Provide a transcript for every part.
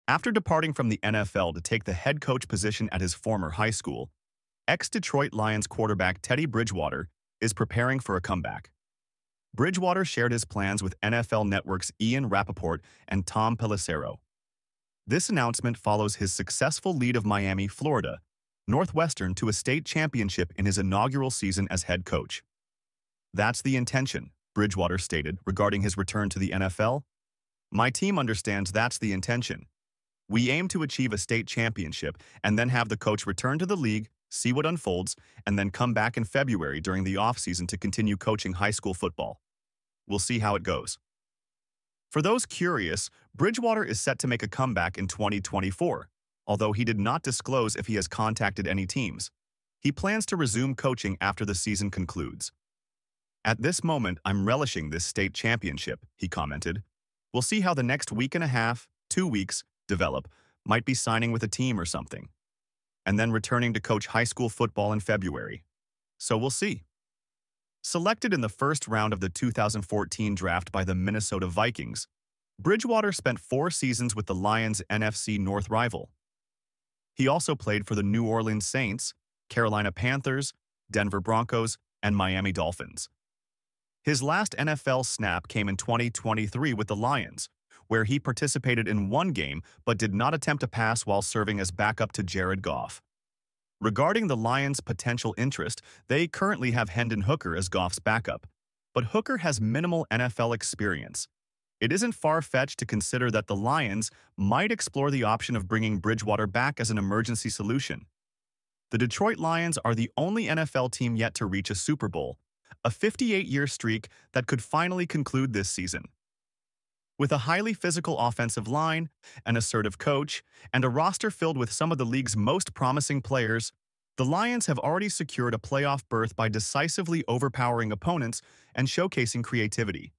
After departing from the NFL to take the head coach position at his former high school, ex-Detroit Lions quarterback Teddy Bridgewater is preparing for a comeback. Bridgewater shared his plans with NFL Network's Ian Rappaport and Tom Pelissero. This announcement follows his successful lead of Miami, Florida, Northwestern to a state championship in his inaugural season as head coach. "That's the intention," Bridgewater stated regarding his return to the NFL. "My team understands that's the intention. We aim to achieve a state championship and then have the coach return to the league, see what unfolds, and then come back in February during the offseason to continue coaching high school football. We'll see how it goes." For those curious, Bridgewater is set to make a comeback in 2024, although he did not disclose if he has contacted any teams. He plans to resume coaching after the season concludes. "At this moment, I'm relishing this state championship," he commented. "We'll see how the next week and a half, 2 weeks, develop. Might be signing with a team or something. And then returning to coach high school football in February. So we'll see." Selected in the first round of the 2014 draft by the Minnesota Vikings, Bridgewater spent 4 seasons with the Lions' NFC North rival. He also played for the New Orleans Saints, Carolina Panthers, Denver Broncos, and Miami Dolphins. His last NFL snap came in 2023 with the Lions, where he participated in 1 game but did not attempt a pass while serving as backup to Jared Goff. Regarding the Lions' potential interest, they currently have Hendon Hooker as Goff's backup, but Hooker has minimal NFL experience. It isn't far-fetched to consider that the Lions might explore the option of bringing Bridgewater back as an emergency solution. The Detroit Lions are the only NFL team yet to reach a Super Bowl, a 58-year streak that could finally conclude this season. With a highly physical offensive line, an assertive coach, and a roster filled with some of the league's most promising players, the Lions have already secured a playoff berth by decisively overpowering opponents and showcasing creativity.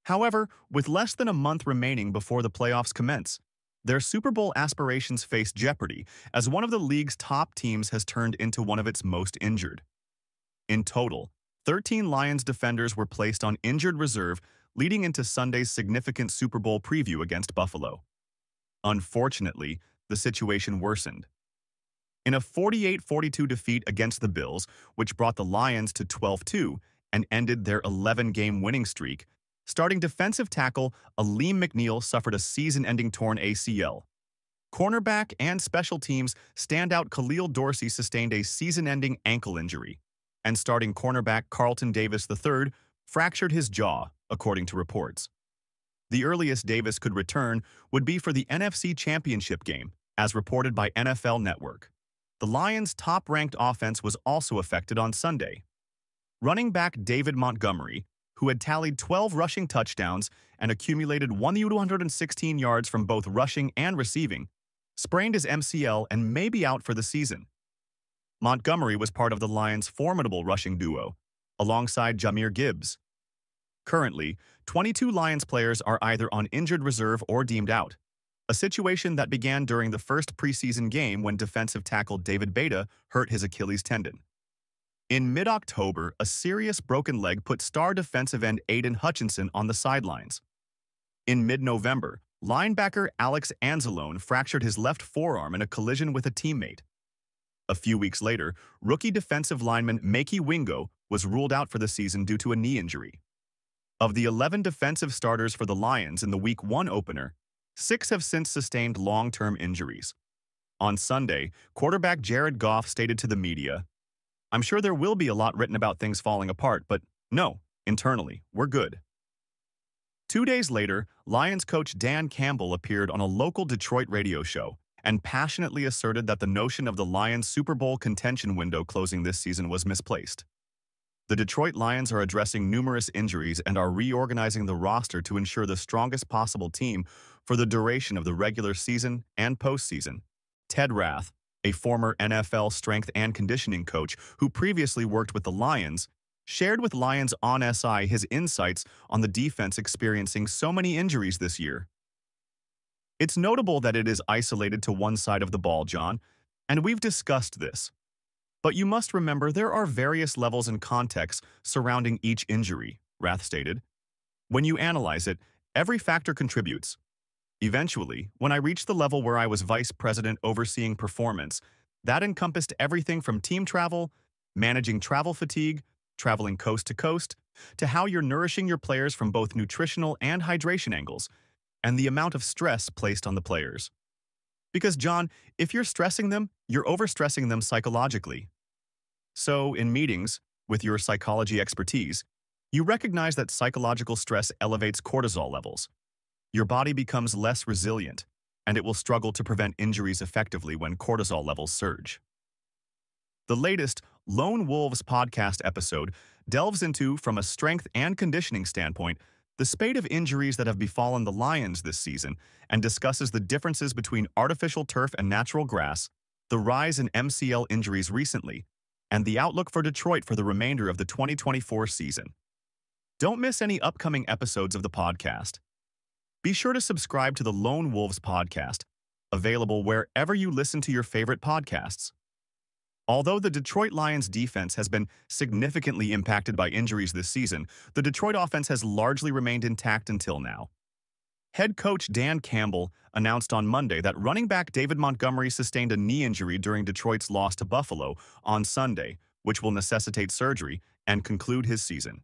However, with less than a month remaining before the playoffs commence, their Super Bowl aspirations face jeopardy as one of the league's top teams has turned into one of its most injured. In total, 13 Lions defenders were placed on injured reserve leading into Sunday's significant Super Bowl preview against Buffalo. Unfortunately, the situation worsened. In a 48-42 defeat against the Bills, which brought the Lions to 12-2 and ended their 11-game winning streak, starting defensive tackle Aleem McNeil suffered a season-ending torn ACL. Cornerback and special teams standout Khalil Dorsey sustained a season-ending ankle injury, and starting cornerback Carlton Davis III fractured his jaw, according to reports. The earliest Davis could return would be for the NFC Championship game, as reported by NFL Network. The Lions' top-ranked offense was also affected on Sunday. Running back David Montgomery, who had tallied 12 rushing touchdowns and accumulated 116 yards from both rushing and receiving, sprained his MCL and may be out for the season. Montgomery was part of the Lions' formidable rushing duo, alongside Jahmyr Gibbs. Currently, 22 Lions players are either on injured reserve or deemed out, a situation that began during the first preseason game when defensive tackle David Beta hurt his Achilles tendon. In mid-October, a serious broken leg put star defensive end Aiden Hutchinson on the sidelines. In mid-November, linebacker Alex Anzalone fractured his left forearm in a collision with a teammate. A few weeks later, rookie defensive lineman Makey Wingo was ruled out for the season due to a knee injury. Of the 11 defensive starters for the Lions in the Week 1 opener, 6 have since sustained long-term injuries. On Sunday, quarterback Jared Goff stated to the media, "I'm sure there will be a lot written about things falling apart, but no, internally, we're good." 2 days later, Lions coach Dan Campbell appeared on a local Detroit radio show and passionately asserted that the notion of the Lions' Super Bowl contention window closing this season was misplaced. The Detroit Lions are addressing numerous injuries and are reorganizing the roster to ensure the strongest possible team for the duration of the regular season and postseason. Ted Rath, a former NFL strength and conditioning coach who previously worked with the Lions, shared with Lions on SI his insights on the defense experiencing so many injuries this year. "It's notable that it is isolated to one side of the ball, John, and we've discussed this. But you must remember there are various levels and contexts surrounding each injury," Rath stated. "When you analyze it, every factor contributes. Eventually, when I reached the level where I was vice president overseeing performance, that encompassed everything from team travel, managing travel fatigue, traveling coast to coast, to how you're nourishing your players from both nutritional and hydration angles, and the amount of stress placed on the players. Because, John, if you're stressing them, you're overstressing them psychologically. So, in meetings, with your psychology expertise, you recognize that psychological stress elevates cortisol levels. Your body becomes less resilient, and it will struggle to prevent injuries effectively when cortisol levels surge. The latest Lone Wolves podcast episode delves into, from a strength and conditioning standpoint, the spate of injuries that have befallen the Lions this season and discusses the differences between artificial turf and natural grass, the rise in MCL injuries recently, and the outlook for Detroit for the remainder of the 2024 season. Don't miss any upcoming episodes of the podcast. Be sure to subscribe to the Lone Wolves podcast, available wherever you listen to your favorite podcasts. Although the Detroit Lions defense has been significantly impacted by injuries this season, the Detroit offense has largely remained intact until now. Head coach Dan Campbell announced on Monday that running back David Montgomery sustained a knee injury during Detroit's loss to Buffalo on Sunday, which will necessitate surgery and conclude his season.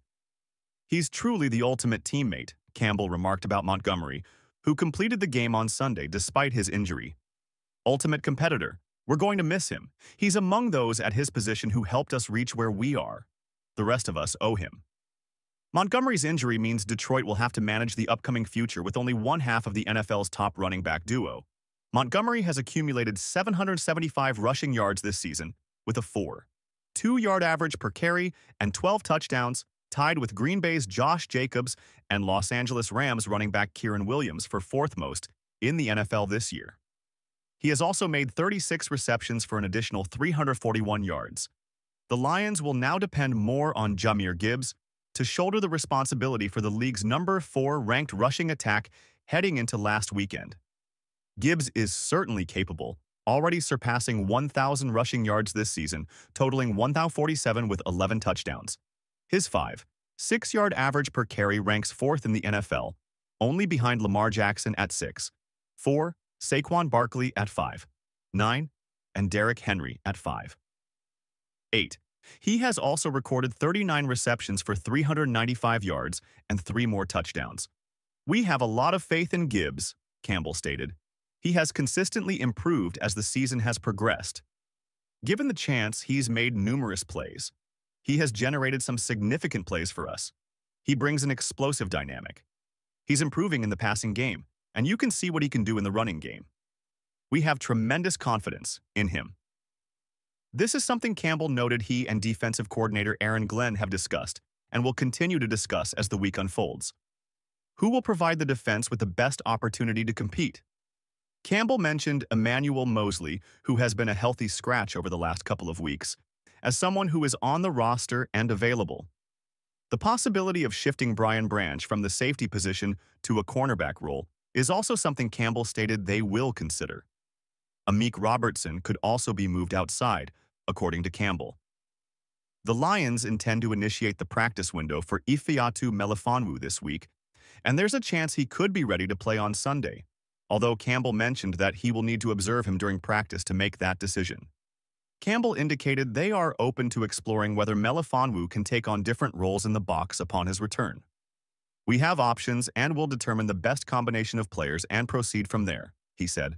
"He's truly the ultimate teammate," Campbell remarked about Montgomery, who completed the game on Sunday despite his injury. "Ultimate competitor. We're going to miss him. He's among those at his position who helped us reach where we are. The rest of us owe him." Montgomery's injury means Detroit will have to manage the upcoming future with only one half of the NFL's top running back duo. Montgomery has accumulated 775 rushing yards this season, with a 4.2-yard average per carry and 12 touchdowns, tied with Green Bay's Josh Jacobs and Los Angeles Rams running back Kyren Williams for fourth most in the NFL this year. He has also made 36 receptions for an additional 341 yards. The Lions will now depend more on Jahmyr Gibbs to shoulder the responsibility for the league's number 4 ranked rushing attack heading into last weekend. Gibbs is certainly capable, already surpassing 1,000 rushing yards this season, totaling 1,047 with 11 touchdowns. His 5.6-yard average per carry ranks fourth in the NFL, only behind Lamar Jackson at 6.4, Saquon Barkley at 5.9, and Derrick Henry at 5.8. He has also recorded 39 receptions for 395 yards and 3 more touchdowns. "We have a lot of faith in Gibbs," Campbell stated. "He has consistently improved as the season has progressed. Given the chance, he's made numerous plays. He has generated some significant plays for us. He brings an explosive dynamic. He's improving in the passing game, and you can see what he can do in the running game. We have tremendous confidence in him." This is something Campbell noted he and defensive coordinator Aaron Glenn have discussed and will continue to discuss as the week unfolds. Who will provide the defense with the best opportunity to compete? Campbell mentioned Emmanuel Moseley, who has been a healthy scratch over the last couple of weeks, as someone who is on the roster and available. The possibility of shifting Brian Branch from the safety position to a cornerback role is also something Campbell stated they will consider. Amik Robertson could also be moved outside, according to Campbell. The Lions intend to initiate the practice window for Ifeatu Melifonwu this week, and there's a chance he could be ready to play on Sunday, although Campbell mentioned that he will need to observe him during practice to make that decision. Campbell indicated they are open to exploring whether Melifonwu can take on different roles in the box upon his return. "We have options and will determine the best combination of players and proceed from there," he said.